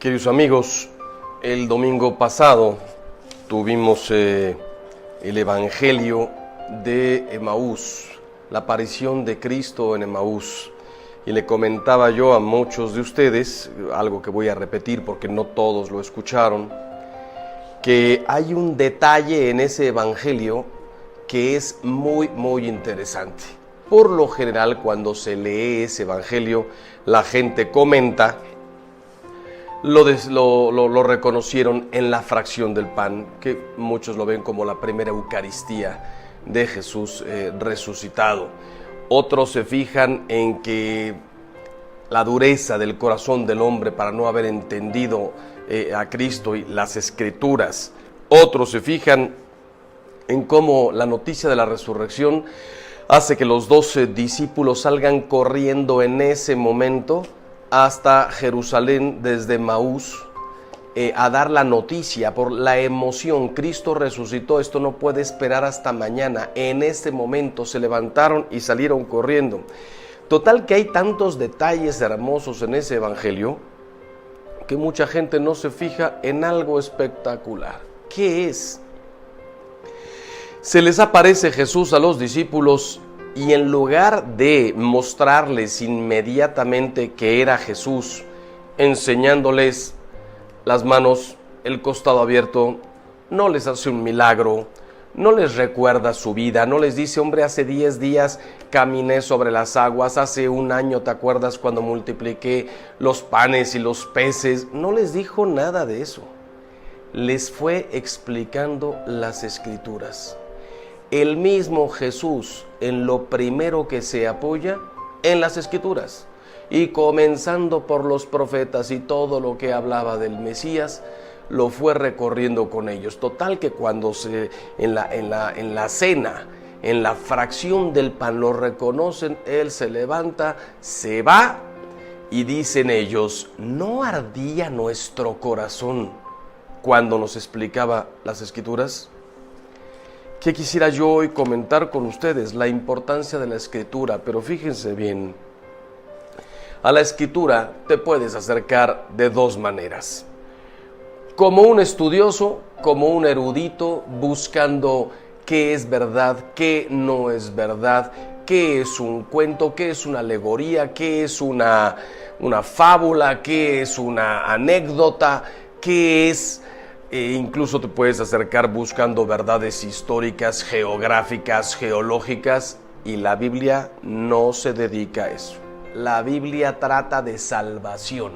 Queridos amigos, el domingo pasado tuvimos el Evangelio de Emaús, la aparición de Cristo en Emaús. Y le comentaba yo a muchos de ustedes, algo que voy a repetir porque no todos lo escucharon, que hay un detalle en ese Evangelio que es muy interesante. Por lo general, cuando se lee ese Evangelio, la gente comenta, lo reconocieron en la fracción del pan, que muchos lo ven como la primera Eucaristía de Jesús resucitado. Otros se fijan en que la dureza del corazón del hombre para no haber entendido a Cristo y las Escrituras. Otros se fijan en cómo la noticia de la resurrección hace que los 12 discípulos salgan corriendo en ese momento hasta Jerusalén desde Emaús a dar la noticia por la emoción. Cristo resucitó, esto no puede esperar hasta mañana. En este momento se levantaron y salieron corriendo. Total que hay tantos detalles hermosos en ese Evangelio que mucha gente no se fija en algo espectacular. ¿Qué es? Se les aparece Jesús a los discípulos y en lugar de mostrarles inmediatamente que era Jesús, enseñándoles las manos, el costado abierto, no les hace un milagro, no les recuerda su vida, no les dice, hombre, hace 10 días caminé sobre las aguas, hace un año, ¿te acuerdas cuando multipliqué los panes y los peces? No les dijo nada de eso. Les fue explicando las Escrituras. El mismo Jesús, en lo primero que se apoya, en las Escrituras. Y comenzando por los profetas y todo lo que hablaba del Mesías, lo fue recorriendo con ellos. Total que cuando en la cena, en la fracción del pan, lo reconocen, Él se levanta, se va y dicen ellos, ¿no ardía nuestro corazón cuando nos explicaba las Escrituras? ¿Qué quisiera yo hoy comentar con ustedes? La importancia de la Escritura, pero fíjense bien, a la Escritura te puedes acercar de dos maneras. Como un estudioso, como un erudito, buscando qué es verdad, qué no es verdad, qué es un cuento, qué es una alegoría, qué es una fábula, qué es una anécdota, qué es... incluso te puedes acercar buscando verdades históricas, geográficas, geológicas, y la Biblia no se dedica a eso. La Biblia trata de salvación.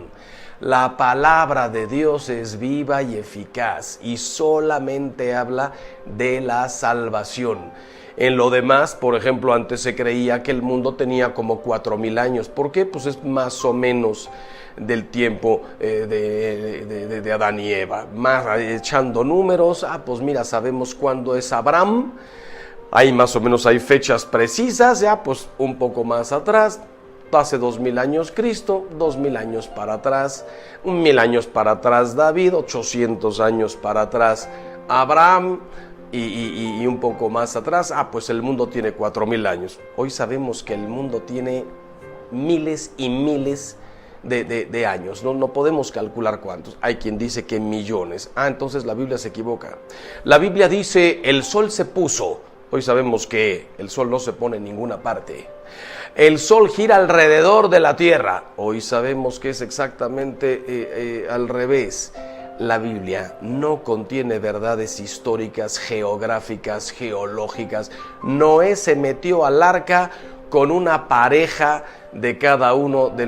La palabra de Dios es viva y eficaz y solamente habla de la salvación. En lo demás, por ejemplo, antes se creía que el mundo tenía como 4,000 años. ¿Por qué? Pues es más o menos del tiempo de Adán y Eva. Más echando números, pues mira, sabemos cuándo es Abraham. Ahí más o menos hay fechas precisas, ya pues un poco más atrás. Hace 2,000 años Cristo, 2,000 años para atrás, 1,000 años para atrás David, 800 años para atrás Abraham y un poco más atrás, pues el mundo tiene 4,000 años. Hoy sabemos que el mundo tiene miles y miles de años, no podemos calcular cuántos. Hay quien dice que millones. Entonces la Biblia se equivoca. La Biblia dice, el sol se puso. Hoy sabemos que el sol no se pone en ninguna parte. El sol gira alrededor de la tierra. Hoy sabemos que es exactamente al revés. La Biblia no contiene verdades históricas, geográficas, geológicas. Noé se metió al arca con una pareja de cada uno de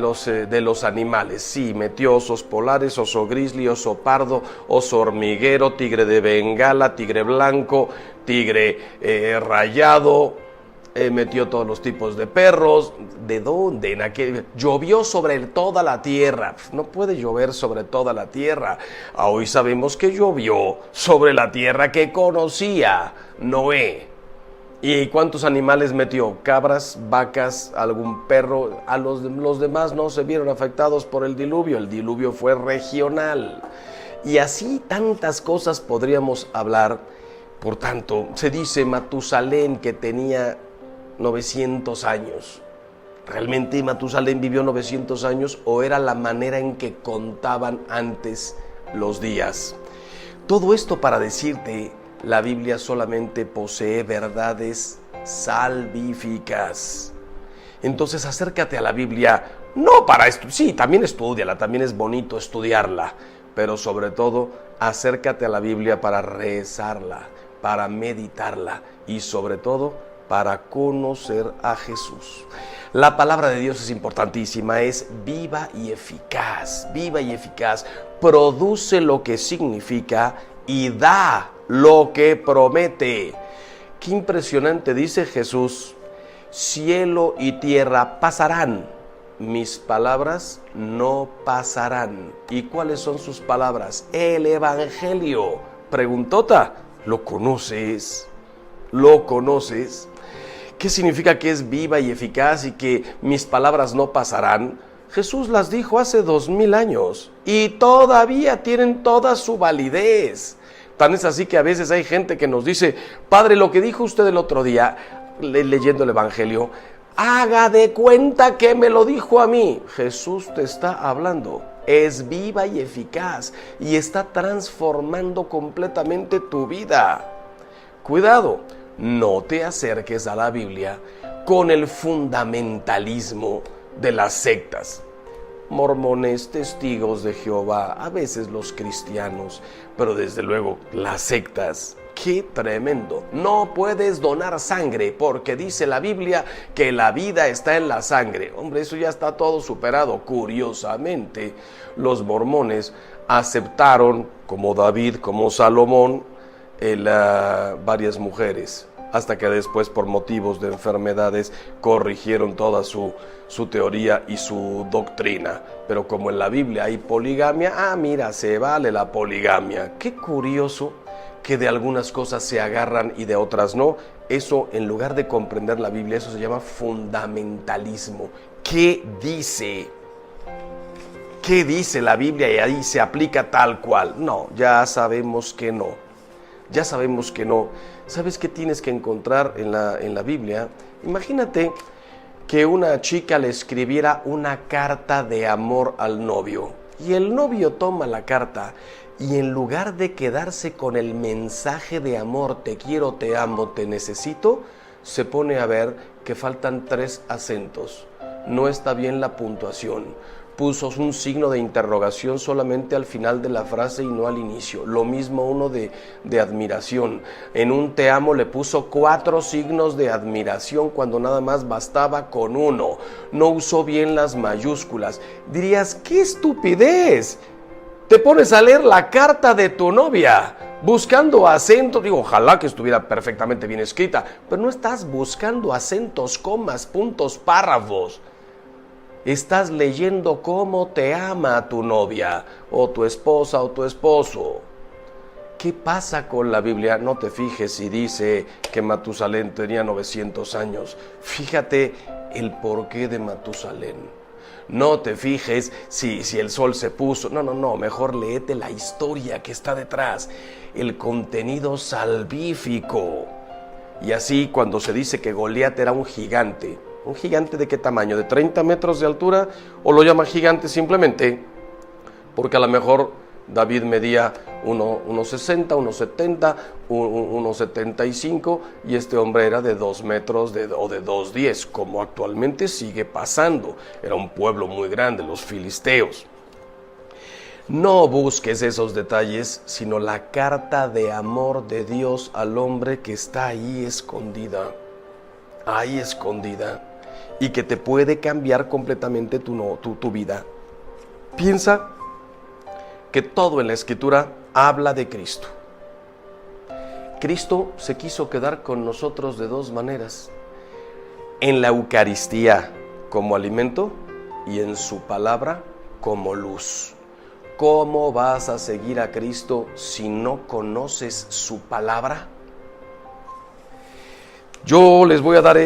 los animales. Sí, metió osos polares, oso grizzly, oso pardo, oso hormiguero, tigre de Bengala, tigre blanco, tigre rayado. Metió todos los tipos de perros. ¿De dónde? Llovió sobre toda la tierra. No puede llover sobre toda la tierra. Hoy sabemos que llovió sobre la tierra que conocía Noé. ¿Y cuántos animales metió? Cabras, vacas, algún perro. A los demás no se vieron afectados por el diluvio. El diluvio fue regional. Y así tantas cosas podríamos hablar. Por tanto, se dice Matusalén que tenía 900 años. ¿Realmente Matusalén vivió 900 años o era la manera en que contaban antes los días? Todo esto para decirte, la Biblia solamente posee verdades salvíficas. Entonces acércate a la Biblia, no para esto, sí, también estúdiala, también es bonito estudiarla, pero sobre todo acércate a la Biblia para rezarla, para meditarla y sobre todo para conocer a Jesús. La palabra de Dios es importantísima, es viva y eficaz, produce lo que significa y da lo que promete. Qué impresionante, dice Jesús: cielo y tierra pasarán, mis palabras no pasarán. ¿Y cuáles son sus palabras? El Evangelio. Preguntota, ¿lo conoces? ¿Lo conoces? ¿Qué significa que es viva y eficaz y que mis palabras no pasarán? Jesús las dijo hace 2000 años y todavía tienen toda su validez. Tan es así que a veces hay gente que nos dice: Padre, lo que dijo usted el otro día, leyendo el Evangelio, haga de cuenta que me lo dijo a mí. Jesús te está hablando, es viva y eficaz y está transformando completamente tu vida. Cuidado, no te acerques a la Biblia con el fundamentalismo de las sectas. Mormones, testigos de Jehová, a veces los cristianos, pero desde luego las sectas. ¡Qué tremendo! No puedes donar sangre porque dice la Biblia que la vida está en la sangre. Hombre, eso ya está todo superado. Curiosamente, los mormones aceptaron, como David, como Salomón, varias mujeres, hasta que después, por motivos de enfermedades, corrigieron toda su teoría y su doctrina. Pero como en la Biblia hay poligamia, mira, se vale la poligamia. Qué curioso que de algunas cosas se agarran y de otras no. Eso, en lugar de comprender la Biblia, eso se llama fundamentalismo. ¿Qué dice? ¿Qué dice la Biblia? Y ahí se aplica tal cual. No, ya sabemos que no. Ya sabemos que no. ¿Sabes qué tienes que encontrar en la Biblia? Imagínate que una chica le escribiera una carta de amor al novio. Y el novio toma la carta y en lugar de quedarse con el mensaje de amor, te quiero, te amo, te necesito, se pone a ver que faltan 3 acentos. No está bien la puntuación. Puso un signo de interrogación solamente al final de la frase y no al inicio. Lo mismo uno de admiración. En un te amo le puso 4 signos de admiración cuando nada más bastaba con 1. No usó bien las mayúsculas. Dirías, ¡qué estupidez! Te pones a leer la carta de tu novia buscando acentos. Digo, ojalá que estuviera perfectamente bien escrita, pero no estás buscando acentos, comas, puntos, párrafos. Estás leyendo cómo te ama tu novia, o tu esposa, o tu esposo. ¿Qué pasa con la Biblia? No te fijes si dice que Matusalén tenía 900 años. Fíjate el porqué de Matusalén. No te fijes si el sol se puso. No, mejor léete la historia que está detrás, el contenido salvífico. Y así, cuando se dice que Goliat era un gigante ¿de qué tamaño? ¿De 30 metros de altura? ¿O lo llama gigante simplemente porque a lo mejor David medía 1,60, 1,70, 1,75 y este hombre era de 2 metros o de 2,10, como actualmente sigue pasando? Era un pueblo muy grande, los filisteos. No busques esos detalles, sino la carta de amor de Dios al hombre que está ahí escondida, y que te puede cambiar completamente tu vida. Piensa que todo en la Escritura habla de Cristo. Cristo se quiso quedar con nosotros de 2 maneras: en la Eucaristía como alimento y en su palabra como luz. ¿Cómo vas a seguir a Cristo si no conoces su palabra? Yo les voy a dar,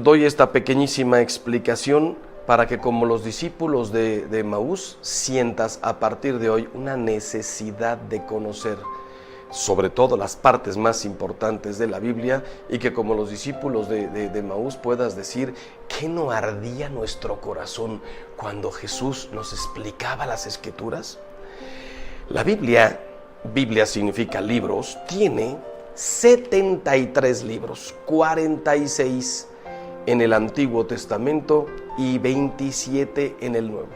doy esta pequeñísima explicación para que, como los discípulos de Emaús, sientas a partir de hoy una necesidad de conocer. sobre todo las partes más importantes de la Biblia, y que como los discípulos de Maús puedas decir, ¿qué no ardía nuestro corazón cuando Jesús nos explicaba las Escrituras? La Biblia significa libros, tiene 73 libros, 46 en el Antiguo Testamento y 27 en el Nuevo.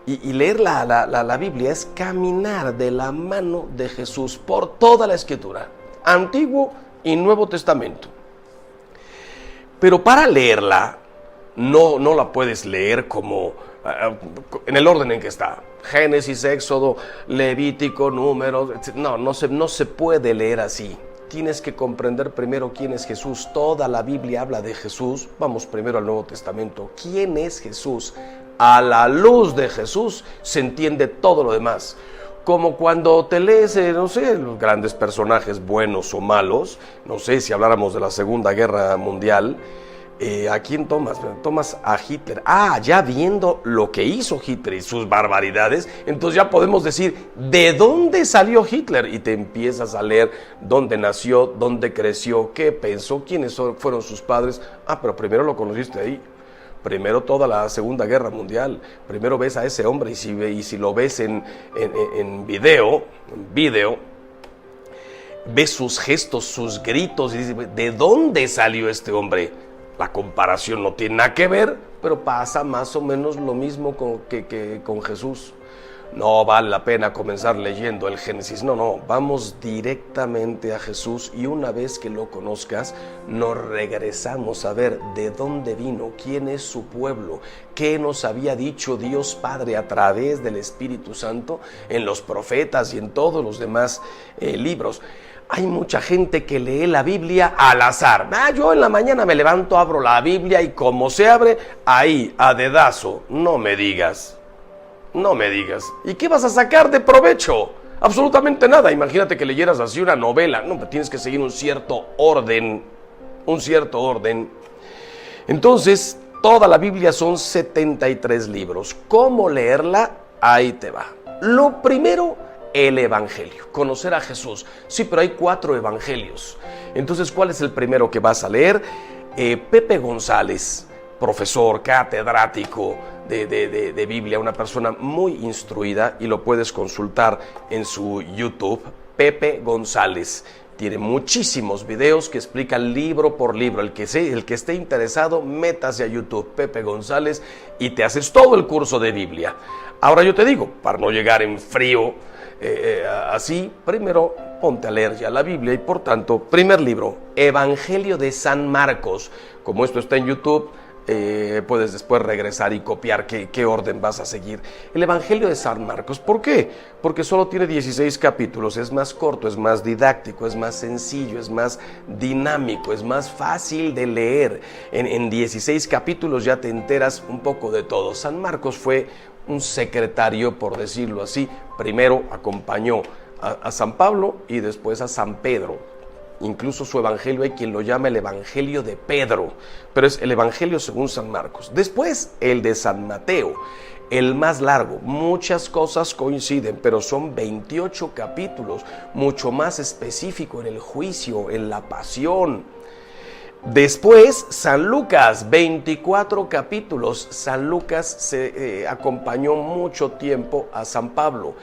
Y leer la Biblia es caminar de la mano de Jesús por toda la Escritura, Antiguo y Nuevo Testamento. Pero para leerla, no la puedes leer como en el orden en que está. Génesis, Éxodo, Levítico, Números, no se puede leer así. Tienes que comprender primero quién es Jesús. Toda la Biblia habla de Jesús. Vamos primero al Nuevo Testamento. ¿Quién es Jesús? A la luz de Jesús se entiende todo lo demás. Como cuando te lees, los grandes personajes buenos o malos, si habláramos de la Segunda Guerra Mundial, ¿a quién tomas? Tomas a Hitler. Ya viendo lo que hizo Hitler y sus barbaridades, entonces ya podemos decir, ¿de dónde salió Hitler? Y te empiezas a leer dónde nació, dónde creció, qué pensó, quiénes fueron sus padres. Pero primero lo conociste ahí. Primero toda la Segunda Guerra Mundial. Primero ves a ese hombre, y si lo ves en video, ves sus gestos, sus gritos, y dices, ¿de dónde salió este hombre? La comparación no tiene nada que ver, pero pasa más o menos lo mismo que con Jesús. No vale la pena comenzar leyendo el Génesis, vamos directamente a Jesús, y una vez que lo conozcas, nos regresamos a ver de dónde vino, quién es su pueblo, qué nos había dicho Dios Padre a través del Espíritu Santo en los profetas y en todos los demás libros. Hay mucha gente que lee la Biblia al azar. Yo en la mañana me levanto, abro la Biblia y como se abre, ahí, a dedazo. No me digas. ¿Y qué vas a sacar de provecho? Absolutamente nada. Imagínate que leyeras así una novela. Tienes que seguir un cierto orden. Entonces, toda la Biblia son 73 libros. ¿Cómo leerla? Ahí te va. Lo primero, el Evangelio, conocer a Jesús. Sí, pero hay 4 evangelios. Entonces, ¿cuál es el primero que vas a leer? Pepe González, profesor, catedrático de Biblia, una persona muy instruida, y lo puedes consultar en su YouTube, Pepe González. Tiene muchísimos videos que explican libro por libro. El que esté interesado, métase a YouTube, Pepe González, y te haces todo el curso de Biblia. Ahora yo te digo, para no llegar en frío, así, primero ponte a leer ya la Biblia, y por tanto, primer libro, Evangelio de San Marcos. Como esto está en YouTube, puedes después regresar y copiar qué orden vas a seguir. El Evangelio de San Marcos, ¿por qué? Porque solo tiene 16 capítulos, es más corto, es más didáctico, es más sencillo, es más dinámico, es más fácil de leer. En 16 capítulos ya te enteras un poco de todo. San Marcos fue un secretario, por decirlo así. Primero acompañó a San Pablo y después a San Pedro. Incluso su evangelio hay quien lo llama el Evangelio de Pedro, pero es el Evangelio según San Marcos. Después el de San Mateo, el más largo. Muchas cosas coinciden, pero son 28 capítulos, mucho más específico en el juicio, en la pasión. Después San Lucas, 24 capítulos. San Lucas se acompañó mucho tiempo a San Pablo,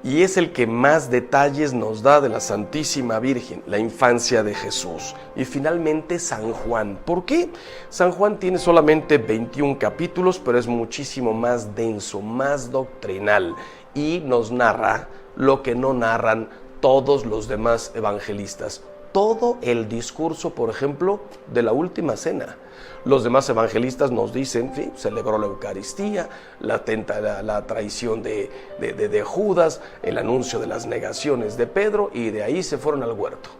y es el que más detalles nos da de la Santísima Virgen, la infancia de Jesús. Y finalmente San Juan. ¿Por qué? San Juan tiene solamente 21 capítulos, pero es muchísimo más denso, más doctrinal, y nos narra lo que no narran todos los demás evangelistas. Todo el discurso, por ejemplo, de la última cena. Los demás evangelistas nos dicen, sí, celebró la Eucaristía, la traición de Judas, el anuncio de las negaciones de Pedro, y de ahí se fueron al huerto.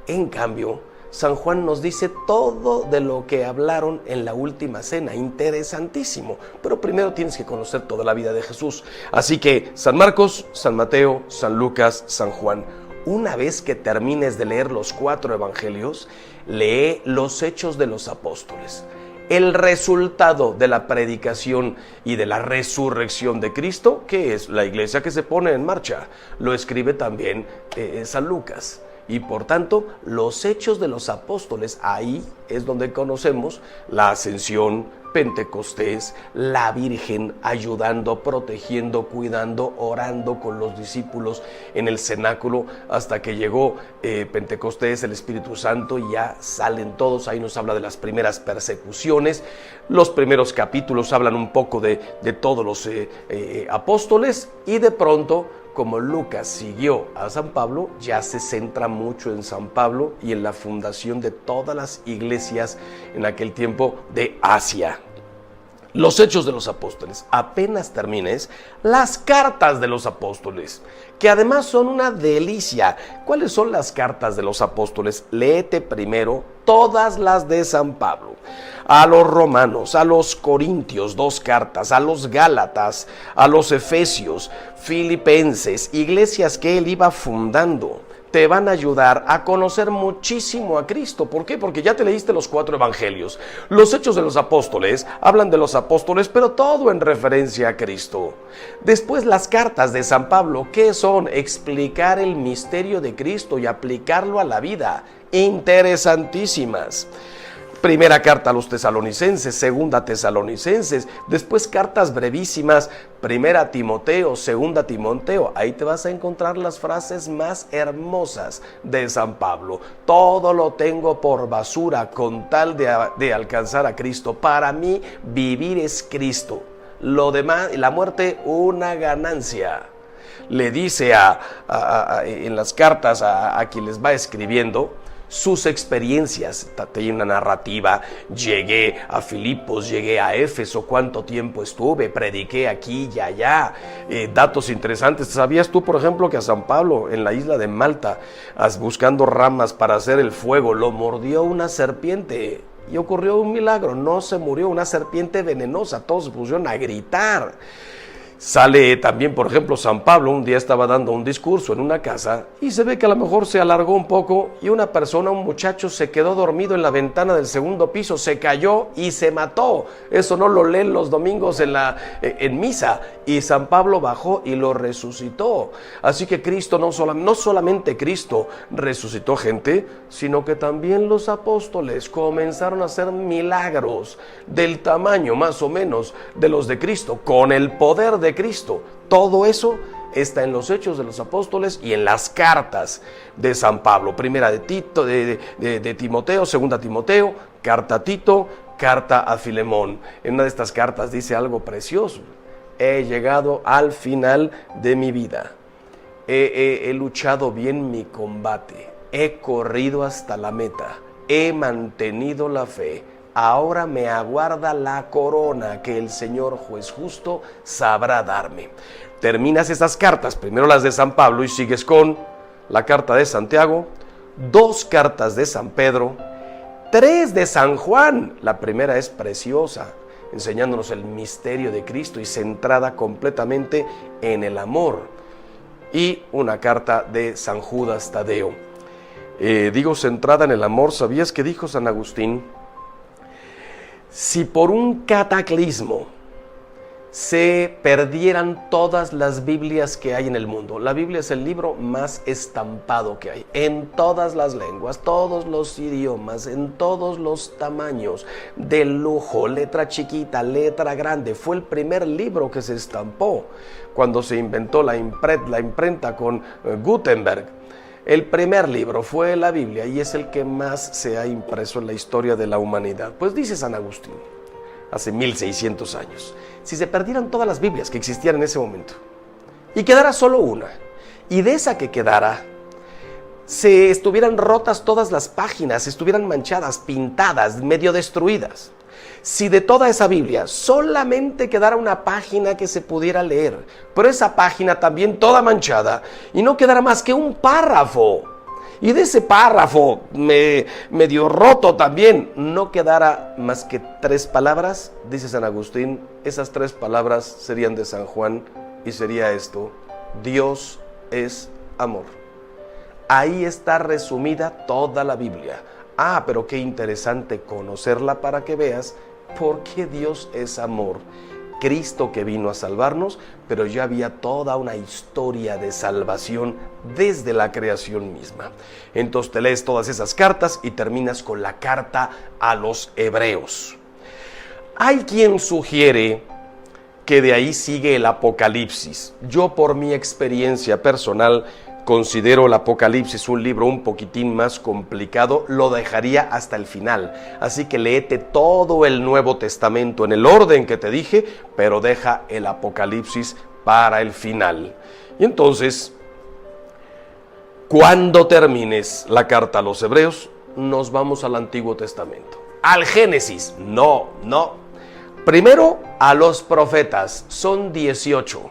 En cambio, San Juan nos dice todo de lo que hablaron en la última cena. Interesantísimo. Pero primero tienes que conocer toda la vida de Jesús. Así que San Marcos, San Mateo, San Lucas, San Juan. Una vez que termines de leer los 4 evangelios, lee los Hechos de los Apóstoles. el resultado de la predicación y de la resurrección de Cristo, que es la iglesia que se pone en marcha. Lo escribe también San Lucas. Y por tanto, los hechos de los apóstoles, ahí es donde conocemos la ascensión, Pentecostés, la Virgen ayudando, protegiendo, cuidando, orando con los discípulos en el cenáculo, hasta que llegó Pentecostés, el Espíritu Santo, y ya salen todos. Ahí nos habla de las primeras persecuciones. Los primeros capítulos hablan un poco de todos los apóstoles, y de pronto, como Lucas siguió a San Pablo, ya se centra mucho en San Pablo y en la fundación de todas las iglesias en aquel tiempo de Asia. Los Hechos de los Apóstoles. Apenas termines, las cartas de los apóstoles, que además son una delicia. ¿Cuáles son las cartas de los apóstoles? Léete primero todas las de San Pablo. A los romanos, a los corintios, 2 cartas, a los gálatas, a los efesios, filipenses, iglesias que él iba fundando. Te van a ayudar a conocer muchísimo a Cristo. ¿Por qué? Porque ya te leíste los 4 evangelios. Los Hechos de los Apóstoles hablan de los apóstoles, pero todo en referencia a Cristo. Después, las cartas de San Pablo, ¿qué son? Explicar el misterio de Cristo y aplicarlo a la vida. Interesantísimas. Primera carta a los tesalonicenses, segunda tesalonicenses, después cartas brevísimas, primera Timoteo, segunda Timoteo. Ahí te vas a encontrar las frases más hermosas de San Pablo. Todo lo tengo por basura con tal de alcanzar a Cristo. Para mí vivir es Cristo. Lo demás, la muerte, una ganancia. Le dice en las cartas a quien les va escribiendo sus experiencias. Hay una narrativa: llegué a Filipos, llegué a Éfeso, cuánto tiempo estuve, prediqué aquí y allá. Datos interesantes. ¿Sabías tú, por ejemplo, que a San Pablo en la isla de Malta, buscando ramas para hacer el fuego, lo mordió una serpiente? Y ocurrió un milagro, no se murió, una serpiente venenosa. Todos se pusieron a gritar. Sale también, por ejemplo, San Pablo. Un día estaba dando un discurso en una casa y se ve que a lo mejor se alargó un poco y una persona, un muchacho, se quedó dormido en la ventana del segundo piso, se cayó y se mató. Eso no lo leen los domingos en misa. Y San Pablo bajó y lo resucitó. Así que Cristo, no solamente Cristo resucitó gente, sino que también los apóstoles comenzaron a hacer milagros del tamaño más o menos de los de Cristo, con el poder de Cristo. Todo eso está en los Hechos de los Apóstoles y en las cartas de San Pablo. Primera de Tito, de Timoteo, segunda Timoteo, carta a Tito, carta a Filemón. En una de estas cartas dice algo precioso: he llegado al final de mi vida, he luchado bien mi combate, he corrido hasta la meta, he mantenido la fe. Ahora me aguarda la corona que el Señor juez justo sabrá darme. Terminas esas cartas, primero las de San Pablo, y sigues con la carta de Santiago, 2 cartas de San Pedro, 3 de San Juan. La primera es preciosa, enseñándonos el misterio de Cristo y centrada completamente en el amor. Y una carta de San Judas Tadeo. Digo centrada en el amor. ¿Sabías que dijo San Agustín? Si por un cataclismo se perdieran todas las Biblias que hay en el mundo, la Biblia es el libro más estampado que hay, en todas las lenguas, todos los idiomas, en todos los tamaños, de lujo, letra chiquita, letra grande. Fue el primer libro que se estampó cuando se inventó la imprenta con Gutenberg. El primer libro fue la Biblia y es el que más se ha impreso en la historia de la humanidad. Pues dice San Agustín, hace 1600 años, si se perdieran todas las Biblias que existían en ese momento y quedara solo una, y de esa que quedara se estuvieran rotas todas las páginas, estuvieran manchadas, pintadas, medio destruidas, si de toda esa Biblia solamente quedara una página que se pudiera leer, pero esa página también toda manchada, y no quedara más que un párrafo, y de ese párrafo medio roto también, no quedara más que 3 palabras, dice San Agustín, esas 3 palabras serían de San Juan, y sería esto: Dios es amor. Ahí está resumida toda la Biblia. Pero qué interesante conocerla para que veas Porque Dios es amor. Cristo que vino a salvarnos, pero ya había toda una historia de salvación desde la creación misma. Entonces te lees todas esas cartas y terminas con la carta a los Hebreos. Hay quien sugiere que de ahí sigue el Apocalipsis. Yo, por mi experiencia personal, considero el Apocalipsis un libro un poquitín más complicado, lo dejaría hasta el final. Así que léete todo el Nuevo Testamento en el orden que te dije, pero deja el Apocalipsis para el final. Y entonces, cuando termines la carta a los Hebreos, nos vamos al Antiguo Testamento. Al Génesis, no. Primero a los profetas, son 18.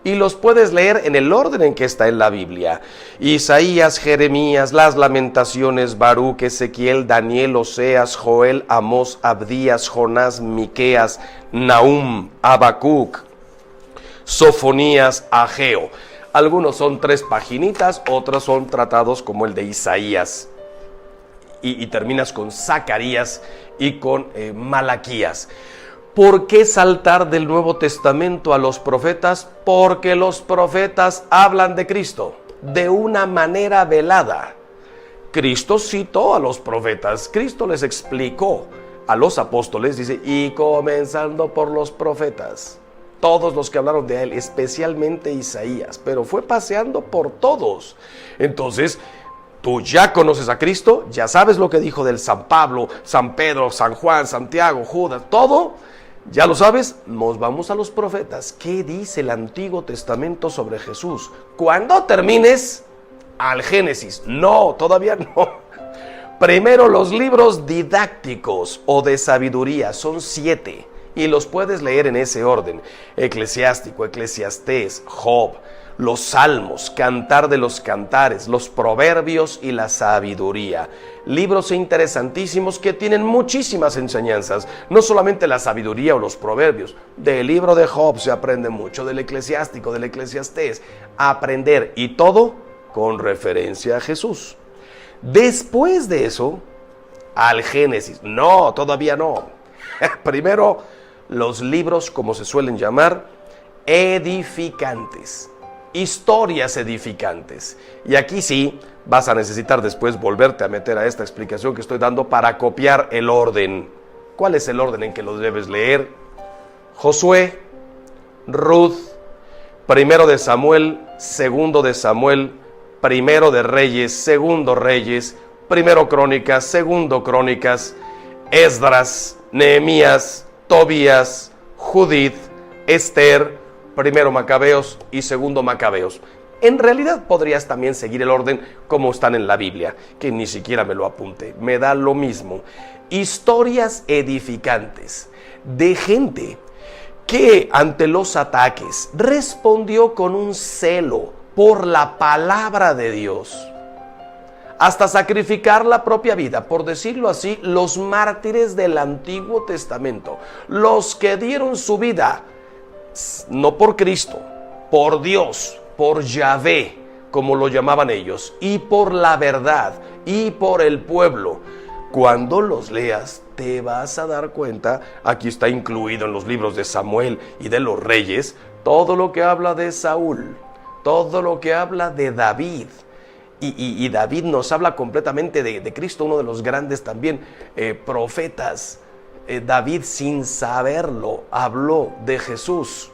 Y los puedes leer en el orden en que está en la Biblia. Isaías, Jeremías, las Lamentaciones, Baruch, Ezequiel, Daniel, Oseas, Joel, Amós, Abdías, Jonás, Miqueas, Nahum, Habacuc, Sofonías, Ageo. Algunos son 3 paginitas, otros son tratados como el de Isaías. Y terminas con Zacarías y con Malaquías. ¿Por qué saltar del Nuevo Testamento a los profetas? Porque los profetas hablan de Cristo de una manera velada. Cristo citó a los profetas, Cristo les explicó a los apóstoles, dice, y comenzando por los profetas, todos los que hablaron de él, especialmente Isaías, pero fue paseando por todos. Entonces, tú ya conoces a Cristo, ya sabes lo que dijo del San Pablo, San Pedro, San Juan, Santiago, Judas, todo. Ya lo sabes, nos vamos a los profetas. ¿Qué dice el Antiguo Testamento sobre Jesús? Cuando termines, al Génesis. No, todavía no. Primero los libros didácticos o de sabiduría, son 7. Y los puedes leer en ese orden. Eclesiástico, Eclesiastés, Job, los Salmos, Cantar de los Cantares, los Proverbios y la Sabiduría. Libros interesantísimos que tienen muchísimas enseñanzas. No solamente la sabiduría o los proverbios. Del libro de Job se aprende mucho, del Eclesiástico, del Eclesiastés. Aprender, y todo con referencia a Jesús. Después de eso, al Génesis. No, todavía no. Primero, los libros, como se suelen llamar, edificantes. Historias edificantes. Y aquí sí vas a necesitar después volverte a meter a esta explicación que estoy dando para copiar el orden. ¿Cuál es el orden en que lo debes leer? Josué, Ruth, primero de Samuel, segundo de Samuel, primero de Reyes, segundo Reyes, primero Crónicas, segundo Crónicas, Esdras, Nehemías, Tobías, Judith, Esther, primero Macabeos y segundo Macabeos. En realidad podrías también seguir el orden como están en la Biblia, que ni siquiera me lo apunté, me da lo mismo. Historias edificantes de gente que ante los ataques respondió con un celo por la palabra de Dios, hasta sacrificar la propia vida, por decirlo así, los mártires del Antiguo Testamento, los que dieron su vida, no por Cristo, por Dios, por Yahvé, como lo llamaban ellos, y por la verdad, y por el pueblo. Cuando los leas, te vas a dar cuenta, aquí está incluido en los libros de Samuel y de los Reyes, todo lo que habla de Saúl, todo lo que habla de David. Y David nos habla completamente de Cristo, uno de los grandes también profetas. David, sin saberlo, habló de Jesús.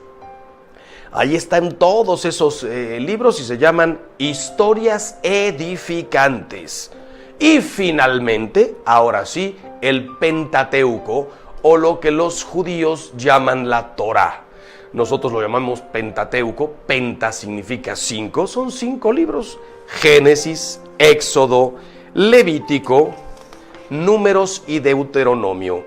Ahí están todos esos libros y se llaman historias edificantes. Y finalmente, ahora sí, el Pentateuco, o lo que los judíos llaman la Torá. Nosotros lo llamamos Pentateuco. Penta significa 5, son 5 libros. Génesis, Éxodo, Levítico, Números y Deuteronomio.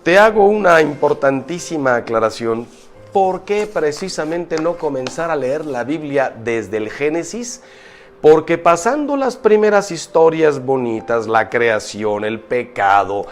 Te hago una importantísima aclaración. ¿Por qué precisamente no comenzar a leer la Biblia desde el Génesis? Porque pasando las primeras historias bonitas, la creación, el pecado,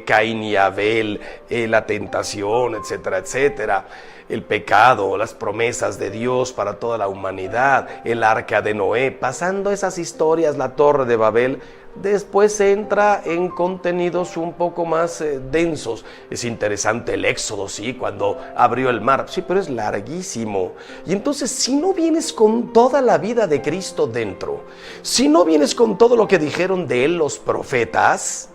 Caín y Abel, la tentación, etcétera, etcétera, el pecado, las promesas de Dios para toda la humanidad, el arca de Noé, pasando esas historias, la torre de Babel, Después entra en contenidos un poco más densos. Es interesante el Éxodo, sí, cuando abrió el mar. Sí, pero es larguísimo. Y entonces, si no vienes con toda la vida de Cristo dentro, si no vienes con todo lo que dijeron de él los profetas,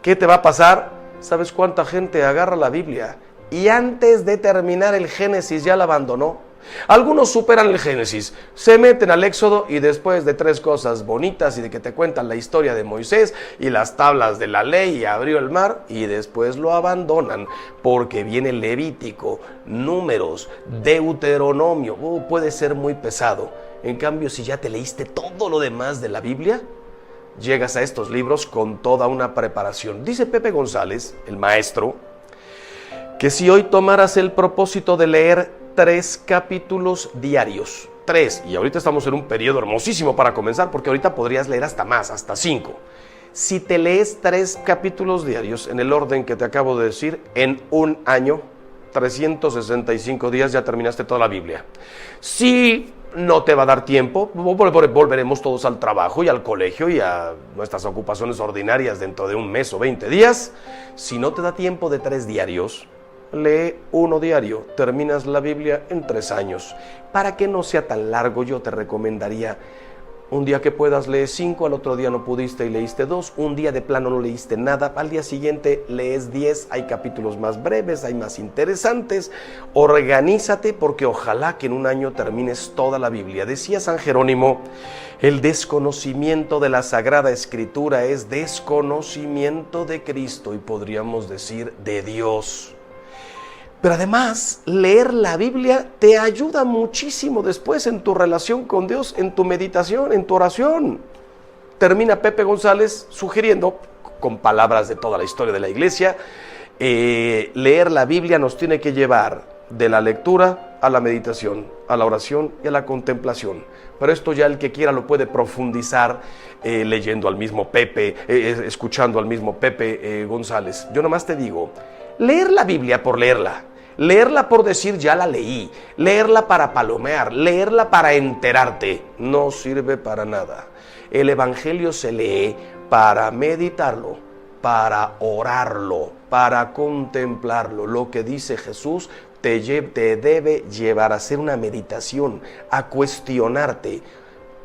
¿qué te va a pasar? ¿Sabes cuánta gente agarra la Biblia y antes de terminar el Génesis ya la abandonó? Algunos superan el Génesis, se meten al Éxodo y después de 3 cosas bonitas y de que te cuentan la historia de Moisés y las tablas de la ley y abrió el mar, y después lo abandonan porque viene Levítico, Números, Deuteronomio. Puede ser muy pesado. En cambio, si ya te leíste todo lo demás de la Biblia, llegas a estos libros con toda una preparación. Dice Pepe González, el maestro, que si hoy tomaras el propósito de leer 3 capítulos diarios, 3, y ahorita estamos en un periodo hermosísimo para comenzar, porque ahorita podrías leer hasta más, hasta 5. Si te lees 3 capítulos diarios en el orden que te acabo de decir, en un año, 365 días, ya terminaste toda la Biblia. Si no te va a dar tiempo, volveremos todos al trabajo y al colegio y a nuestras ocupaciones ordinarias dentro de un mes o 20 días. Si no te da tiempo de 3 diarios, lee 1 diario, terminas la Biblia en 3 años. Para que no sea tan largo, yo te recomendaría un día que puedas leer 5, al otro día no pudiste y leíste 2, un día de plano no leíste nada, al día siguiente lees 10, hay capítulos más breves, hay más interesantes. Organízate, porque ojalá que en un año termines toda la Biblia. Decía San Jerónimo, el desconocimiento de la Sagrada Escritura es desconocimiento de Cristo y podríamos decir de Dios. Pero además, leer la Biblia te ayuda muchísimo después en tu relación con Dios, en tu meditación, en tu oración. Termina Pepe González sugiriendo, con palabras de toda la historia de la iglesia, leer la Biblia nos tiene que llevar de la lectura a la meditación, a la oración y a la contemplación. Pero esto ya el que quiera lo puede profundizar leyendo al mismo Pepe, escuchando al mismo Pepe González. Yo nomás te digo, leer la Biblia por leerla, leerla por decir ya la leí, leerla para palomear, leerla para enterarte, no sirve para nada. El Evangelio se lee para meditarlo, para orarlo, para contemplarlo. Lo que dice Jesús te debe llevar a hacer una meditación, a cuestionarte.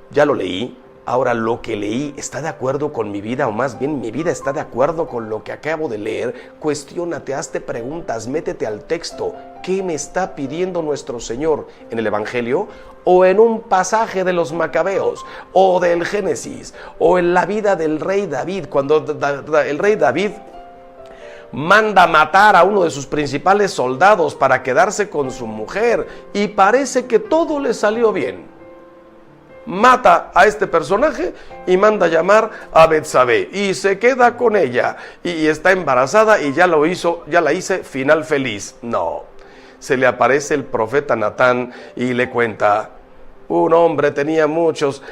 Ya lo leí. Ahora, lo que leí está de acuerdo con mi vida, o más bien mi vida está de acuerdo con lo que acabo de leer. Cuestiónate, hazte preguntas, métete al texto. ¿Qué me está pidiendo nuestro Señor en el Evangelio? O en un pasaje de los Macabeos, o del Génesis, o en la vida del rey David, cuando el rey David manda matar a uno de sus principales soldados para quedarse con su mujer, y parece que todo le salió bien. Mata a este personaje y manda llamar a Betsabé y se queda con ella y está embarazada y ya la hice, final feliz. No, se le aparece el profeta Natán y le cuenta: un hombre tenía muchos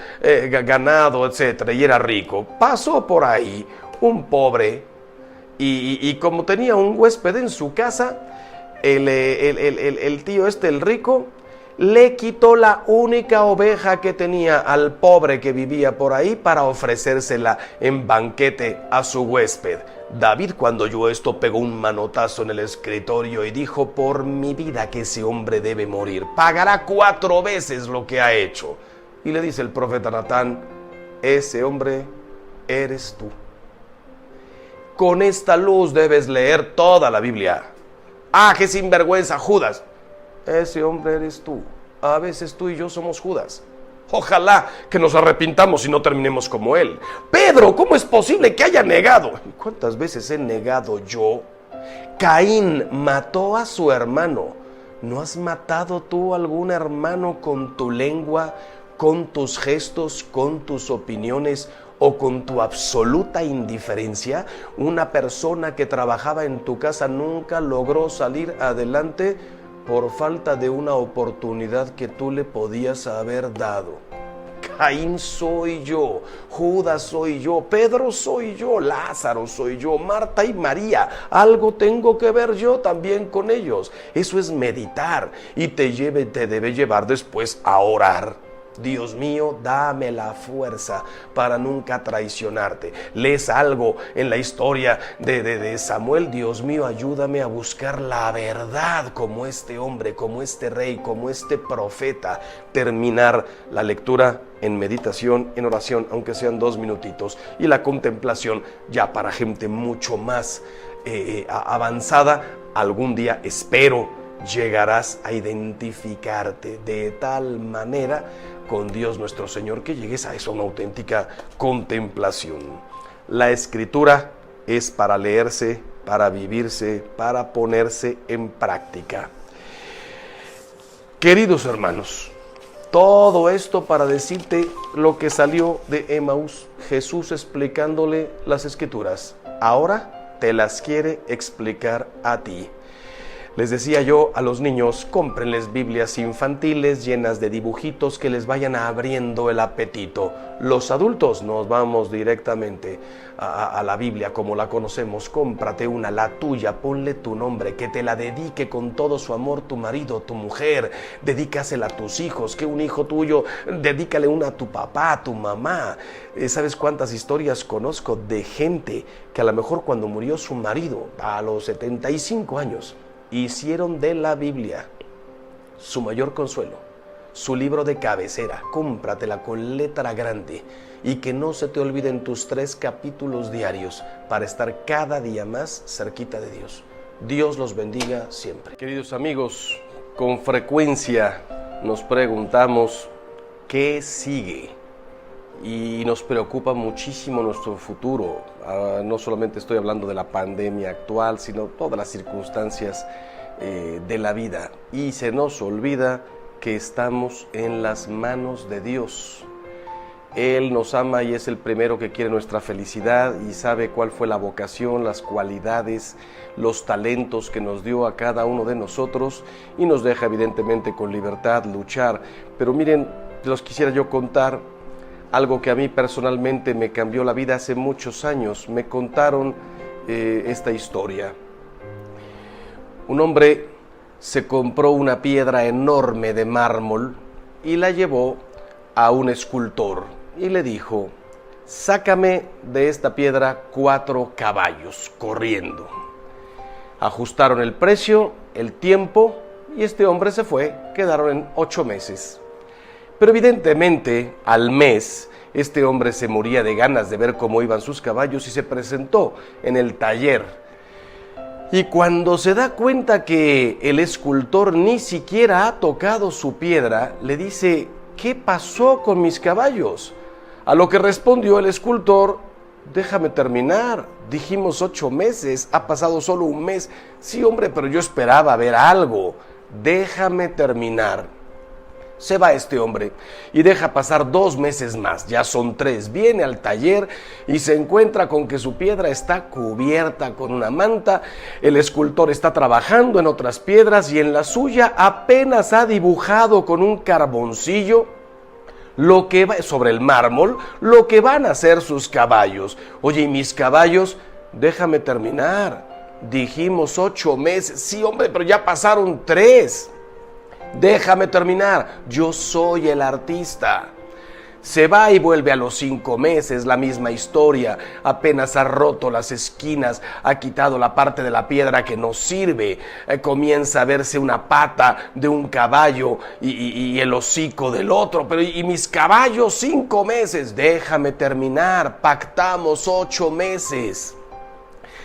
ganado, etcétera, y era rico. Pasó por ahí un pobre y como tenía un huésped en su casa, el tío el rico, le quitó la única oveja que tenía al pobre que vivía por ahí para ofrecérsela en banquete a su huésped. David, cuando oyó esto, pegó un manotazo en el escritorio y dijo: por mi vida que ese hombre debe morir, pagará 4 veces lo que ha hecho. Y le dice el profeta Natán: ese hombre eres tú. Con esta luz debes leer toda la Biblia. ¡Ah, qué sinvergüenza, Judas! Ese hombre eres tú. A veces tú y yo somos Judas. Ojalá que nos arrepintamos y no terminemos como él. Pedro, ¿cómo es posible que haya negado? ¿Cuántas veces he negado yo? Caín mató a su hermano. ¿No has matado tú a algún hermano con tu lengua, con tus gestos, con tus opiniones o con tu absoluta indiferencia? Una persona que trabajaba en tu casa nunca logró salir adelante por falta de una oportunidad que tú le podías haber dado. Caín soy yo, Judas soy yo, Pedro soy yo, Lázaro soy yo, Marta y María. Algo tengo que ver yo también con ellos. Eso es meditar y te debe llevar después a orar. Dios mío, dame la fuerza para nunca traicionarte. Lees algo en la historia de Samuel. Dios mío, ayúdame a buscar la verdad como este hombre, como este rey, como este profeta. Terminar la lectura en meditación, en oración, aunque sean 2 minutitos. Y la contemplación ya para gente mucho más avanzada. Algún día espero llegarás a identificarte de tal manera con Dios nuestro Señor que llegues a eso, una auténtica contemplación. La Escritura es para leerse, para vivirse, para ponerse en práctica. Queridos hermanos, todo esto para decirte lo que salió de Emaús, Jesús explicándole las Escrituras. Ahora te las quiere explicar a ti. Les decía yo a los niños, cómprenles Biblias infantiles llenas de dibujitos que les vayan abriendo el apetito. Los adultos nos vamos directamente a la Biblia como la conocemos. Cómprate una, la tuya, ponle tu nombre, que te la dedique con todo su amor tu marido, tu mujer. Dedícasela a tus hijos, que un hijo tuyo, dedícale una a tu papá, a tu mamá. ¿Sabes cuántas historias conozco de gente que a lo mejor cuando murió su marido, a los 75 años, hicieron de la Biblia su mayor consuelo, su libro de cabecera? Cómpratela con letra grande y que no se te olviden tus 3 capítulos diarios para estar cada día más cerquita de Dios. Dios los bendiga siempre. Queridos amigos, con frecuencia nos preguntamos ¿qué sigue? Y nos preocupa muchísimo nuestro futuro. No solamente estoy hablando de la pandemia actual, sino todas las circunstancias de la vida. Y se nos olvida que estamos en las manos de Dios. Él nos ama y es el primero que quiere nuestra felicidad y sabe cuál fue la vocación, las cualidades, los talentos que nos dio a cada uno de nosotros y nos deja evidentemente con libertad luchar. Pero miren, los quisiera yo contar algo que a mí personalmente me cambió la vida hace muchos años. Me contaron esta historia. Un hombre se compró una piedra enorme de mármol y la llevó a un escultor y le dijo: sácame de esta piedra 4 caballos corriendo. Ajustaron el precio, el tiempo y este hombre se fue. Quedaron en 8 meses. Pero evidentemente, al mes, este hombre se moría de ganas de ver cómo iban sus caballos y se presentó en el taller. Y cuando se da cuenta que el escultor ni siquiera ha tocado su piedra, le dice: ¿qué pasó con mis caballos? A lo que respondió el escultor: déjame terminar, dijimos 8 meses, ha pasado solo 1 mes. Sí, hombre, pero yo esperaba ver algo, déjame terminar. Se va este hombre y deja pasar 2 meses más, ya son 3. Viene al taller y se encuentra con que su piedra está cubierta con una manta. El escultor está trabajando en otras piedras y en la suya apenas ha dibujado con un carboncillo lo que va sobre el mármol, lo que van a ser sus caballos. Oye, ¿y mis caballos? Déjame terminar. Dijimos 8 meses. Sí, hombre, pero ya pasaron 3. Déjame terminar, yo soy el artista. Se va y vuelve a los 5 meses, la misma historia. Apenas ha roto las esquinas, ha quitado la parte de la piedra que no sirve. Comienza a verse una pata de un caballo y el hocico del otro. Pero ¿y mis caballos? 5 meses, déjame terminar, pactamos 8 meses.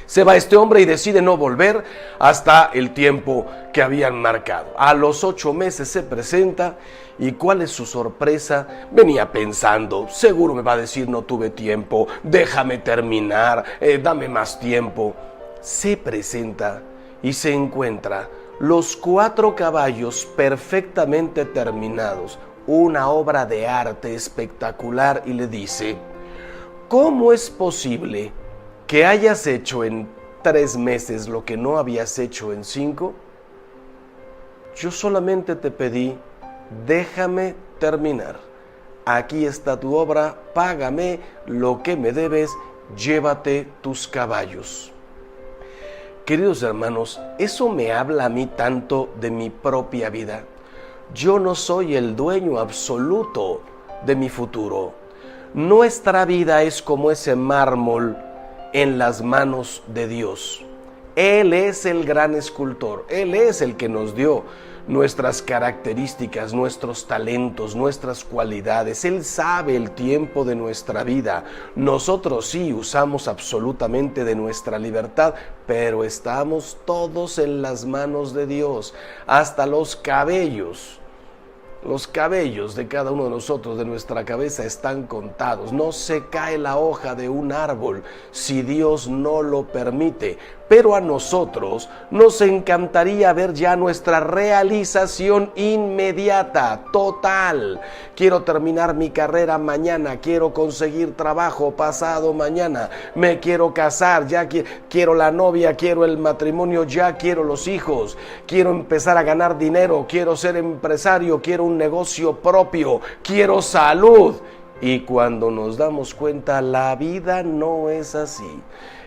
Se va este hombre y decide no volver hasta el tiempo que habían marcado. A los 8 meses se presenta y ¿cuál es su sorpresa? Venía pensando, seguro me va a decir no tuve tiempo, déjame terminar, dame más tiempo. Se presenta y se encuentra los 4 caballos perfectamente terminados, una obra de arte espectacular y le dice: ¿cómo es posible que hayas hecho en 3 meses lo que no habías hecho en 5? Yo solamente te pedí, déjame terminar. Aquí está tu obra, págame lo que me debes, llévate tus caballos. Queridos hermanos, eso me habla a mí tanto de mi propia vida. Yo no soy el dueño absoluto de mi futuro. Nuestra vida es como ese mármol en las manos de Dios. Él es el gran escultor, Él es el que nos dio nuestras características, nuestros talentos, nuestras cualidades. Él sabe el tiempo de nuestra vida. Nosotros sí usamos absolutamente de nuestra libertad, pero estamos todos en las manos de Dios, hasta los cabellos. Los cabellos de cada uno de nosotros, de nuestra cabeza, están contados. No se cae la hoja de un árbol si Dios no lo permite. Pero a nosotros nos encantaría ver ya nuestra realización inmediata, total. Quiero terminar mi carrera mañana, quiero conseguir trabajo pasado mañana, me quiero casar, ya quiero la novia, quiero el matrimonio, ya quiero los hijos, quiero empezar a ganar dinero, quiero ser empresario, quiero un negocio propio, quiero salud. Y cuando nos damos cuenta, la vida no es así.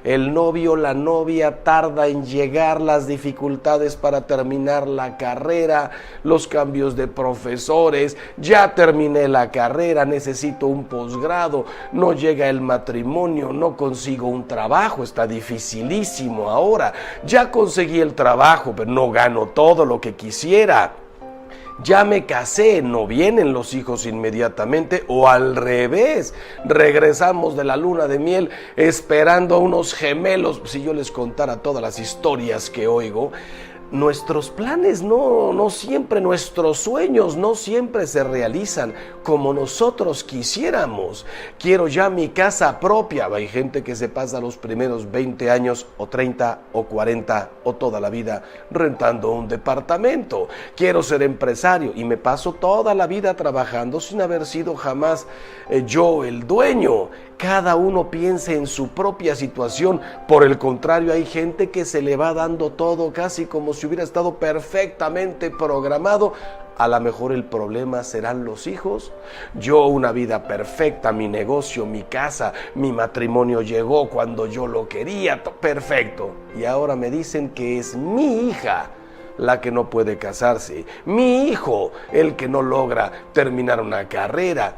El novio, la novia tarda en llegar, las dificultades para terminar la carrera, los cambios de profesores, ya terminé la carrera, necesito un posgrado, no llega el matrimonio, no consigo un trabajo, está dificilísimo ahora, ya conseguí el trabajo, pero no gano todo lo que quisiera. Ya me casé, no vienen los hijos inmediatamente, o al revés, regresamos de la luna de miel esperando a unos gemelos. Si yo les contara todas las historias que oigo, nuestros planes no siempre, nuestros sueños no siempre se realizan como nosotros quisiéramos. Quiero ya mi casa propia. Hay gente que se pasa los primeros 20 años o 30 o 40 o toda la vida rentando un departamento. Quiero ser empresario y me paso toda la vida trabajando sin haber sido jamás yo el dueño. Cada uno piensa en su propia situación. Por el contrario, hay gente que se le va dando todo casi como si hubiera estado perfectamente programado. A lo mejor el problema serán los hijos. Yo una vida perfecta, mi negocio, mi casa, mi matrimonio llegó cuando yo lo quería, perfecto. Y ahora me dicen que es mi hija la que no puede casarse, mi hijo el que no logra terminar una carrera.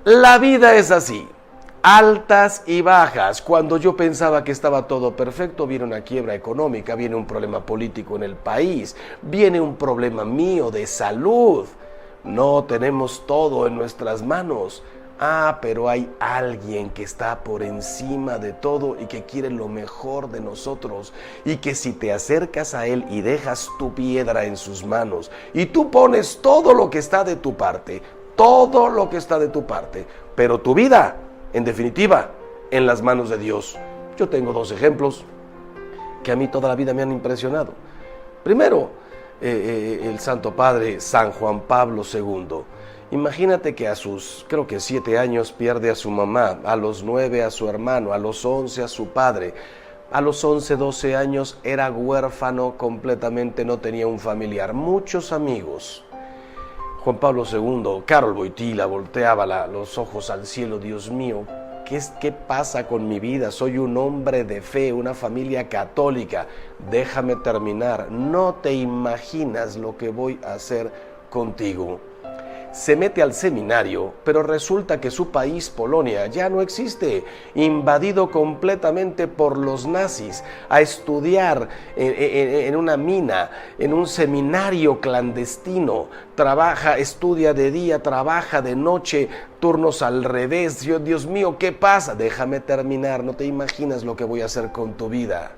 La vida es así, altas y bajas. Cuando yo pensaba que estaba todo perfecto, viene una quiebra económica, viene un problema político en el país, viene un problema mío de salud. No tenemos todo en nuestras manos. Pero hay alguien que está por encima de todo y que quiere lo mejor de nosotros, y que si te acercas a Él y dejas tu piedra en sus manos y tú pones todo lo que está de tu parte, todo lo que está de tu parte, pero tu vida, en definitiva, en las manos de Dios. Yo tengo dos ejemplos que a mí toda la vida me han impresionado. Primero, el Santo Padre San Juan Pablo II. Imagínate que a sus, creo que 7 años pierde a su mamá, a los 9 a su hermano, a los 11 a su padre. A los 11, 12 años era huérfano completamente, no tenía un familiar, muchos amigos. Juan Pablo II, Karol Wojtyła, volteaba los ojos al cielo. Dios mío, ¿qué pasa con mi vida? Soy un hombre de fe, una familia católica. Déjame terminar. No te imaginas lo que voy a hacer contigo. Se mete al seminario, pero resulta que su país, Polonia, ya no existe, invadido completamente por los nazis, a estudiar en una mina, en un seminario clandestino. Trabaja, estudia de día, trabaja de noche, turnos al revés. Dios mío, ¿qué pasa? Déjame terminar, no te imaginas lo que voy a hacer con tu vida.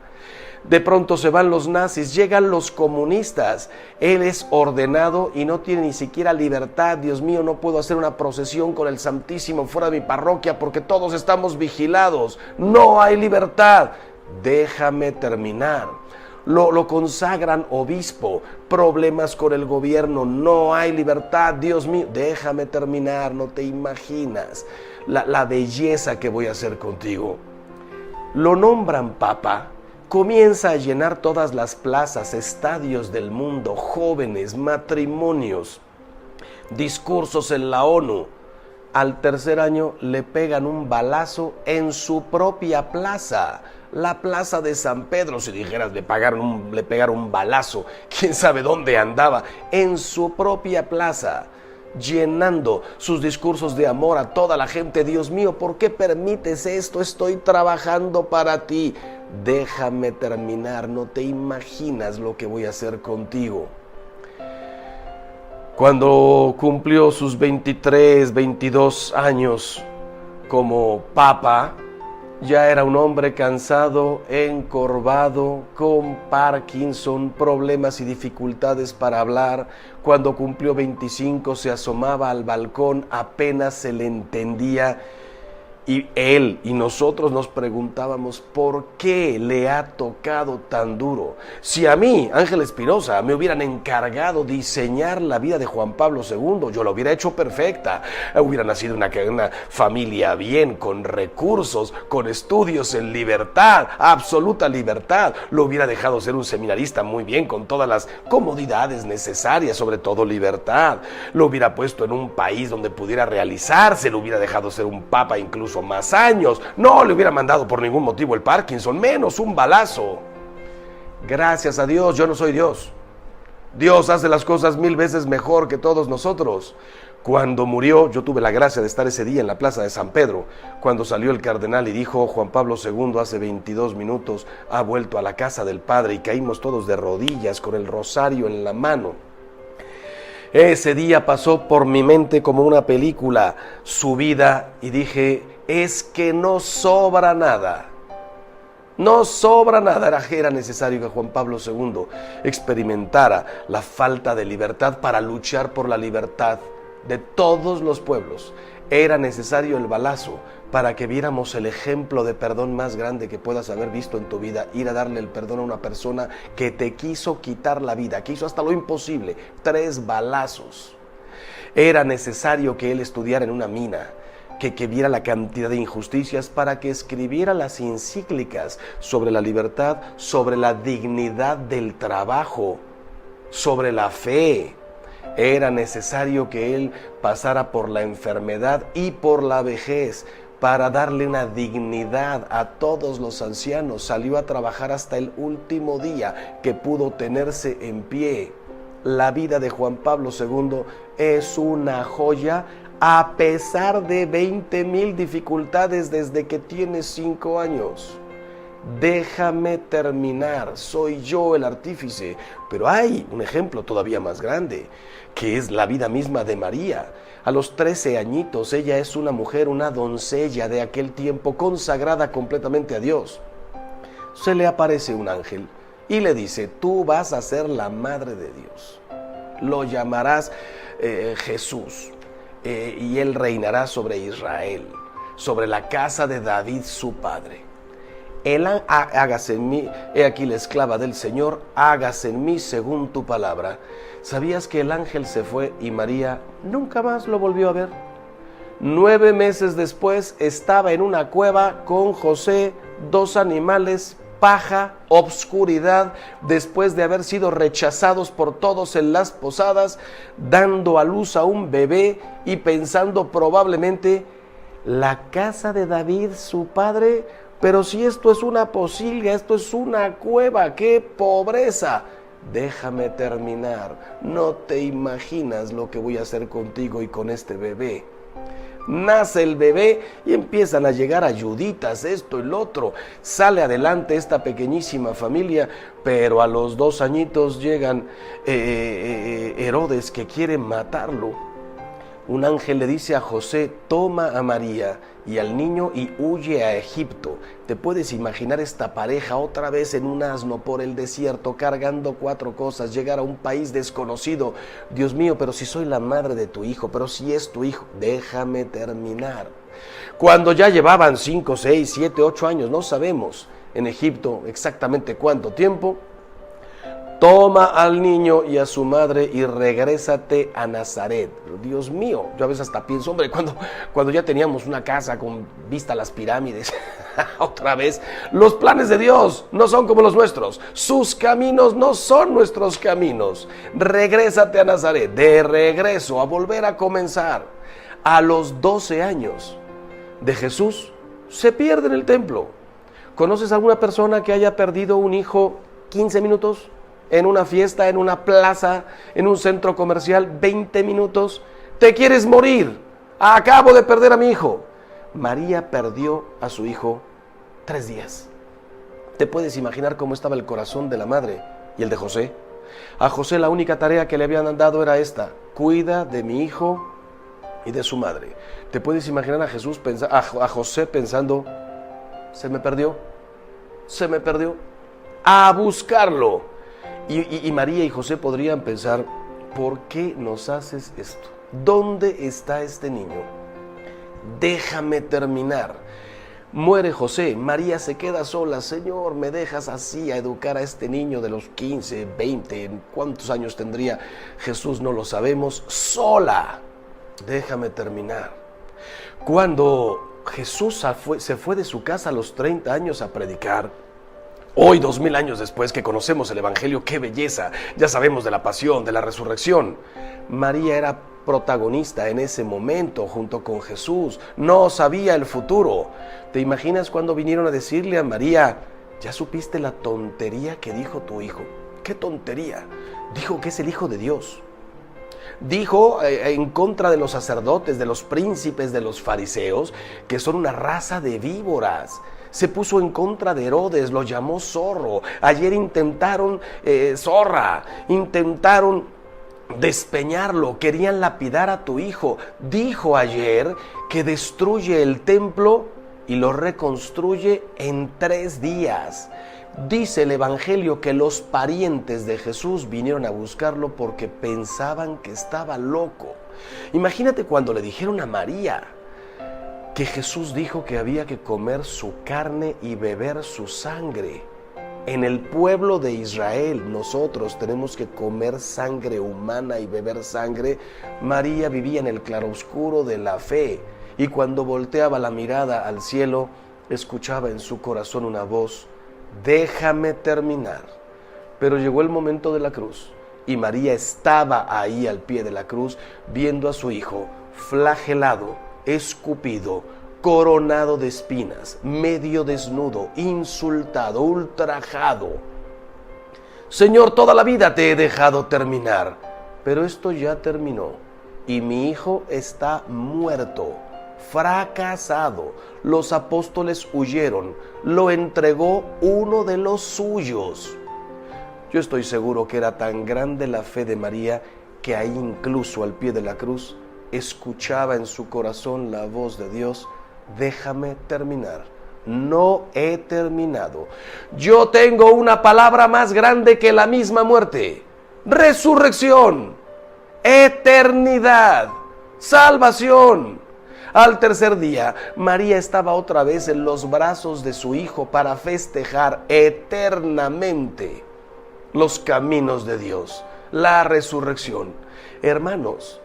De pronto se van los nazis, llegan los comunistas. Él es ordenado y no tiene ni siquiera libertad. Dios mío, no puedo hacer una procesión con el Santísimo fuera de mi parroquia porque todos estamos vigilados. No hay libertad. Déjame terminar. Lo consagran obispo. Problemas con el gobierno. No hay libertad. Dios mío, déjame terminar. No te imaginas la belleza que voy a hacer contigo. Lo nombran papa. Comienza a llenar todas las plazas, estadios del mundo, jóvenes, matrimonios, discursos en la ONU. Al tercer año le pegan un balazo en su propia plaza, la plaza de San Pedro. Si dijeras le pegaron un balazo, quién sabe dónde andaba, en su propia plaza. llenando sus discursos de amor a toda la gente. Dios mío, ¿por qué permites esto? Estoy trabajando para ti. Déjame terminar, no te imaginas lo que voy a hacer contigo. Cuando cumplió sus 23, 22 años como papa, ya era un hombre cansado, encorvado, con Parkinson, problemas y dificultades para hablar. Cuando cumplió 25 se asomaba al balcón, apenas se le entendía. Y él y nosotros nos preguntábamos, ¿por qué le ha tocado tan duro? Si a mí, Ángel Espinosa, me hubieran encargado diseñar la vida de Juan Pablo II, yo lo hubiera hecho perfecta. Hubiera nacido una familia bien, con recursos, con estudios en libertad, absoluta libertad. Lo hubiera dejado ser un seminarista muy bien, con todas las comodidades necesarias, sobre todo libertad. Lo hubiera puesto en un país donde pudiera realizarse, lo hubiera dejado ser un papa incluso más años. No le hubiera mandado por ningún motivo el Parkinson, menos un balazo. Gracias a Dios, yo no soy Dios. Dios hace las cosas 1000 veces mejor que todos nosotros. Cuando murió, yo tuve la gracia de estar ese día en la plaza de San Pedro, cuando salió el cardenal y dijo, Juan Pablo II hace 22 minutos ha vuelto a la casa del Padre, y caímos todos de rodillas con el rosario en la mano. Ese día pasó por mi mente como una película, su vida, y dije, es que no sobra nada. No sobra nada. Era necesario que Juan Pablo II experimentara la falta de libertad para luchar por la libertad de todos los pueblos. Era necesario el balazo para que viéramos el ejemplo de perdón más grande que puedas haber visto en tu vida, ir a darle el perdón a una persona que te quiso quitar la vida, que hizo hasta lo imposible, 3 balazos. Era necesario que él estudiara en una mina, que viera la cantidad de injusticias para que escribiera las encíclicas sobre la libertad, sobre la dignidad del trabajo, sobre la fe. Era necesario que él pasara por la enfermedad y por la vejez para darle una dignidad a todos los ancianos. Salió a trabajar hasta el último día que pudo tenerse en pie. La vida de Juan Pablo II es una joya a pesar de 20,000 dificultades desde que tiene 5 años. Déjame terminar, soy yo el artífice. Pero hay un ejemplo todavía más grande, que es la vida misma de María. A los 13 añitos, ella es una mujer, una doncella de aquel tiempo, consagrada completamente a Dios. Se le aparece un ángel y le dice, tú vas a ser la madre de Dios. Lo llamarás Jesús, y él reinará sobre Israel, sobre la casa de David su padre. Hágase en mí, he aquí la esclava del Señor, hágase en mí según tu palabra. ¿Sabías que el ángel se fue y María nunca más lo volvió a ver? 9 meses después estaba en una cueva con José, 2 animales, paja, obscuridad, después de haber sido rechazados por todos en las posadas, dando a luz a un bebé y pensando probablemente, la casa de David, su padre, pero si esto es una posilga, esto es una cueva, ¡qué pobreza! Déjame terminar, no te imaginas lo que voy a hacer contigo y con este bebé. Nace el bebé y empiezan a llegar ayuditas, esto y lo otro. Sale adelante esta pequeñísima familia, pero a los 2 añitos llegan Herodes, que quiere matarlo. Un ángel le dice a José, toma a María y al niño y huye a Egipto. ¿Te puedes imaginar esta pareja otra vez en un asno por el desierto, cargando 4 cosas, llegar a un país desconocido? Dios mío, pero si soy la madre de tu hijo, pero si es tu hijo, déjame terminar. Cuando ya llevaban 5, 6, 7, 8 años, no sabemos en Egipto exactamente cuánto tiempo, toma al niño y a su madre y regrésate a Nazaret. Dios mío, yo a veces hasta pienso, hombre, cuando ya teníamos una casa con vista a las pirámides, otra vez, los planes de Dios no son como los nuestros, sus caminos no son nuestros caminos. Regrésate a Nazaret, de regreso, a volver a comenzar. A los 12 años de Jesús, se pierde en el templo. ¿Conoces alguna persona que haya perdido un hijo 15 minutos? En una fiesta, en una plaza, en un centro comercial, 20 minutos, ¿Te quieres morir? Acabo de perder a mi hijo. María perdió a su hijo 3 días. ¿Te puedes imaginar cómo estaba el corazón de la madre y el de José? A José la única tarea que le habían dado era esta: cuida de mi hijo y de su madre. ¿Te puedes imaginar a José pensando: se me perdió, a buscarlo? Y María y José podrían pensar: ¿por qué nos haces esto? ¿Dónde está este niño? Déjame terminar. Muere José, María se queda sola. Señor, ¿me dejas así a educar a este niño de los 15, 20, cuántos años tendría Jesús? No lo sabemos. Sola, déjame terminar. Cuando Jesús se fue de su casa a los 30 años a predicar, hoy 2000 años después que conocemos el Evangelio, qué belleza, ya sabemos de la pasión, de la resurrección. María era protagonista en ese momento junto con Jesús, no sabía el futuro. ¿Te imaginas cuando vinieron a decirle a María: ya supiste la tontería que dijo tu hijo? ¿Qué tontería? Dijo que es el Hijo de Dios. Dijo en contra de los sacerdotes, de los príncipes, de los fariseos, que son una raza de víboras. Se puso en contra de Herodes, lo llamó zorro. Ayer intentaron zorra, intentaron despeñarlo, querían lapidar a tu hijo. Dijo ayer que destruye el templo y lo reconstruye en 3 días. Dice el Evangelio que los parientes de Jesús vinieron a buscarlo porque pensaban que estaba loco. Imagínate cuando le dijeron a María que Jesús dijo que había que comer su carne y beber su sangre. En el pueblo de Israel nosotros tenemos que comer sangre humana y beber sangre. María vivía en el claroscuro de la fe, y cuando volteaba la mirada al cielo, escuchaba en su corazón una voz: déjame terminar. Pero llegó el momento de la cruz, y María estaba ahí al pie de la cruz, viendo a su hijo flagelado, escupido, coronado de espinas, medio desnudo, insultado, ultrajado. Señor, toda la vida te he dejado terminar, pero esto ya terminó, y mi hijo está muerto, fracasado. Los apóstoles huyeron, lo entregó uno de los suyos. Yo estoy seguro que era tan grande la fe de María que ahí, incluso al pie de la cruz, escuchaba en su corazón la voz de Dios: déjame terminar, no he terminado. Yo tengo una palabra más grande que la misma muerte: resurrección, eternidad, salvación. Al tercer día, María estaba otra vez en los brazos de su hijo para festejar eternamente los caminos de Dios, la resurrección. Hermanos,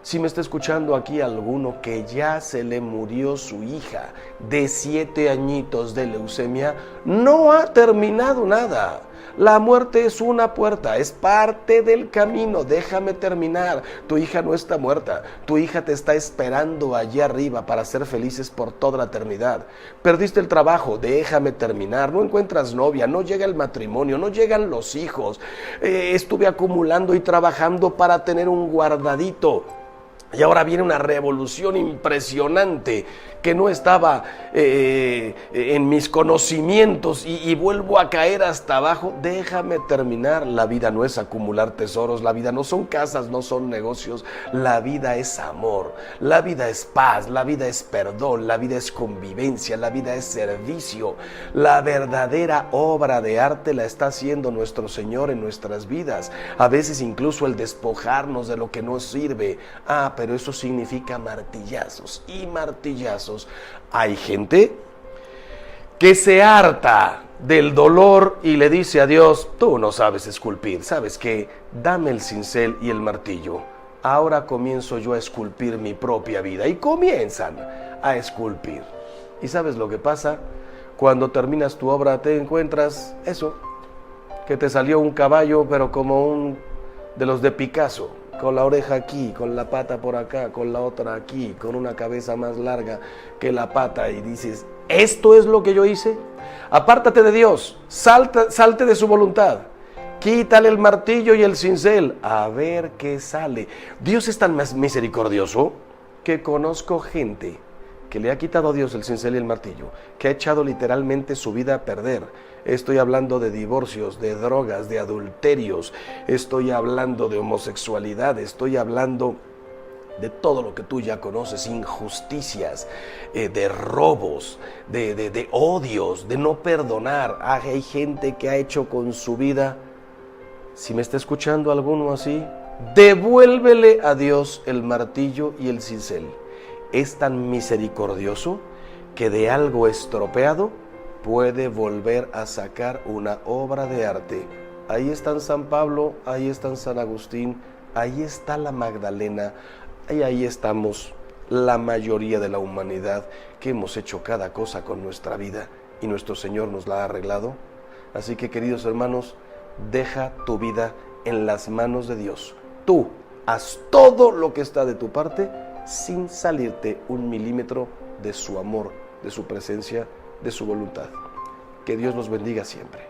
si me está escuchando aquí alguno que ya se le murió su hija de 7 añitos de leucemia, no ha terminado nada. La muerte es una puerta, es parte del camino. Déjame terminar. Tu hija no está muerta. Tu hija te está esperando allá arriba para ser felices por toda la eternidad. Perdiste el trabajo, déjame terminar. No encuentras novia, no llega el matrimonio, no llegan los hijos. Estuve acumulando y trabajando para tener un guardadito. Y ahora viene una revolución impresionante que no estaba en mis conocimientos y vuelvo a caer hasta abajo. Déjame terminar. La vida no es acumular tesoros, la vida no son casas, no son negocios. La vida es amor, la vida es paz, la vida es perdón, la vida es convivencia, la vida es servicio. La verdadera obra de arte la está haciendo nuestro Señor en nuestras vidas. A veces incluso el despojarnos de lo que no sirve. Pero eso significa martillazos y martillazos. Hay gente que se harta del dolor y le dice a Dios: tú no sabes esculpir, ¿sabes qué? Dame el cincel y el martillo. Ahora comienzo yo a esculpir mi propia vida. Y comienzan a esculpir. ¿Y sabes lo que pasa? Cuando terminas tu obra te encuentras eso, que te salió un caballo, pero como un de los de Picasso, con la oreja aquí, con la pata por acá, con la otra aquí, con una cabeza más larga que la pata, y dices: ¿esto es lo que yo hice? Apártate de Dios, salte de su voluntad. Quítale el martillo y el cincel, a ver qué sale. Dios es tan misericordioso que conozco gente que le ha quitado a Dios el cincel y el martillo, que ha echado literalmente su vida a perder. Estoy hablando de divorcios, de drogas, de adulterios, estoy hablando de homosexualidad, estoy hablando de todo lo que tú ya conoces, injusticias, de robos, de odios, de no perdonar. Hay gente que ha hecho con su vida. Si me está escuchando alguno así, devuélvele a Dios el martillo y el cincel. Es tan misericordioso que de algo estropeado puede volver a sacar una obra de arte. Ahí están San Pablo, ahí están San Agustín, ahí está la Magdalena, y ahí estamos la mayoría de la humanidad que hemos hecho cada cosa con nuestra vida y nuestro Señor nos la ha arreglado. Así que, queridos hermanos, deja tu vida en las manos de Dios. Tú haz todo lo que está de tu parte sin salirte un milímetro de su amor, de su presencia, de su voluntad. Que Dios los bendiga siempre.